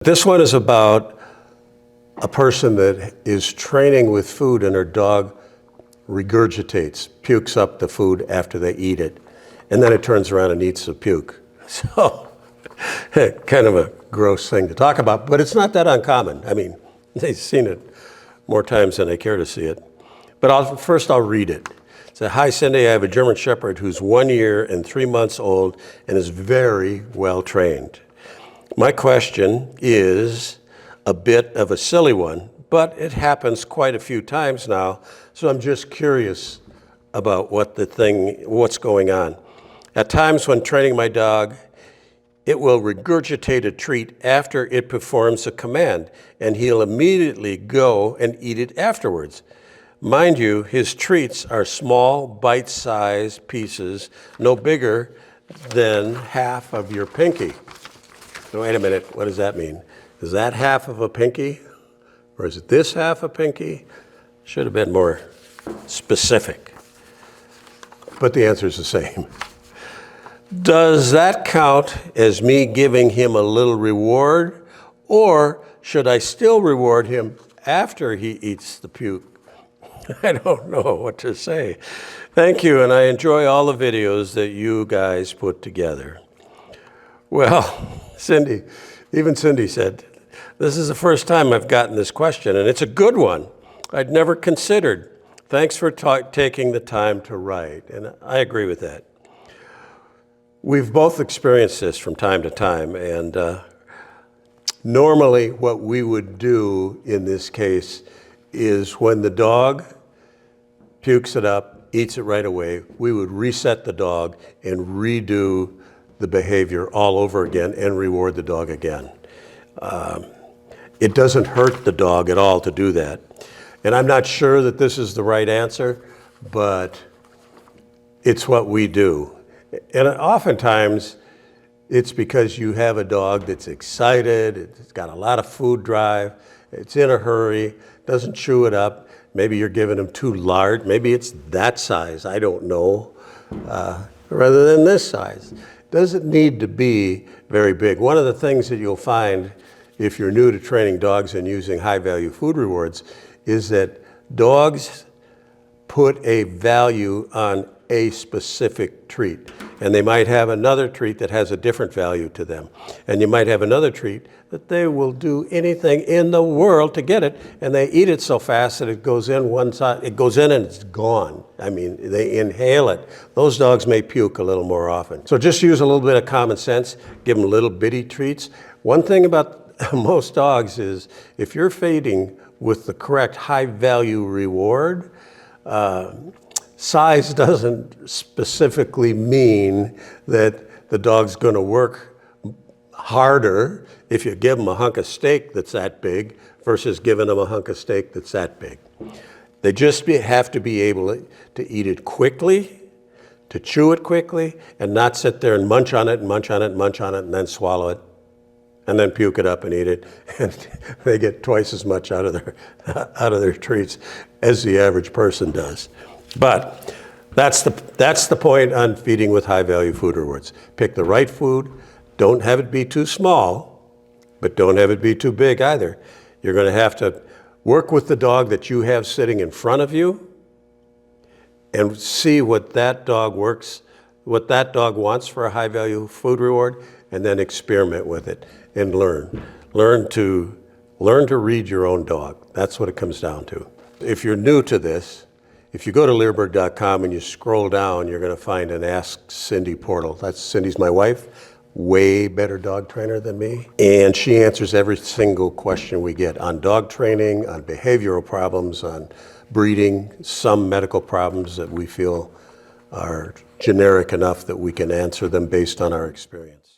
This one is about a person that is training with food and her dog regurgitates, pukes up the food after they eat it, and then it turns around and eats the puke. So, kind of a gross thing to talk about, but it's not that uncommon. I mean, they've seen it more times than they care to see it. But first I'll read it. It says, "Hi Cindy, I have a German Shepherd who's 1 year and 3 months old and is very well trained. My question is a bit of a silly one, but it happens quite a few times now, so I'm just curious about what's going on. At times when training my dog, it will regurgitate a treat after it performs a command, and he'll immediately go and eat it afterwards. Mind you, his treats are small, bite-sized pieces, no bigger than half of your pinky." So wait a minute, what does that mean? Is that half of a pinky? Or is it this half a pinky? Should have been more specific. But the answer is the same. Does that count as me giving him a little reward, or should I still reward him after he eats the puke? I don't know what to say. Thank you, and I enjoy all the videos that you guys put together. Well, even Cindy said, this is the first time I've gotten this question, and it's a good one. I'd never considered. Thanks for taking the time to write, and I agree with that. We've both experienced this from time to time, and normally what we would do in this case is when the dog pukes it up, eats it right away, we would reset the dog and redo the behavior all over again and reward the dog again. It doesn't hurt the dog at all to do that. And I'm not sure that this is the right answer, but it's what we do. And oftentimes, it's because you have a dog that's excited, it's got a lot of food drive, it's in a hurry, doesn't chew it up. Maybe you're giving them too large, maybe it's that size, I don't know, rather than this size. Doesn't need to be very big. One of the things that you'll find if you're new to training dogs and using high-value food rewards is that dogs put a value on a specific treat. And they might have another treat that has a different value to them. And you might have another treat that they will do anything in the world to get it, and they eat it so fast that it goes in one side, it goes in and it's gone. I mean, they inhale it. Those dogs may puke a little more often. So just use a little bit of common sense, give them little bitty treats. One thing about most dogs is if you're feeding with the correct high-value reward, size doesn't specifically mean that the dog's going to work harder if you give them a hunk of steak that's that big versus giving them a hunk of steak that's that big. They just have to be able to eat it quickly, to chew it quickly, and not sit there and munch on it and munch on it and munch on it and then swallow it and then puke it up and eat it. And they get twice as much out of their treats as the average person does. But that's the point on feeding with high-value food rewards. Pick the right food. Don't have it be too small, but don't have it be too big either. You're going to have to work with the dog that you have sitting in front of you and see what that dog wants for a high-value food reward, and then experiment with it and learn. Learn to read your own dog. That's what it comes down to. If you're new to this, if you go to Leerburg.com and you scroll down, you're going to find an Ask Cindy portal. Cindy's my wife, way better dog trainer than me. And she answers every single question we get on dog training, on behavioral problems, on breeding, some medical problems that we feel are generic enough that we can answer them based on our experience.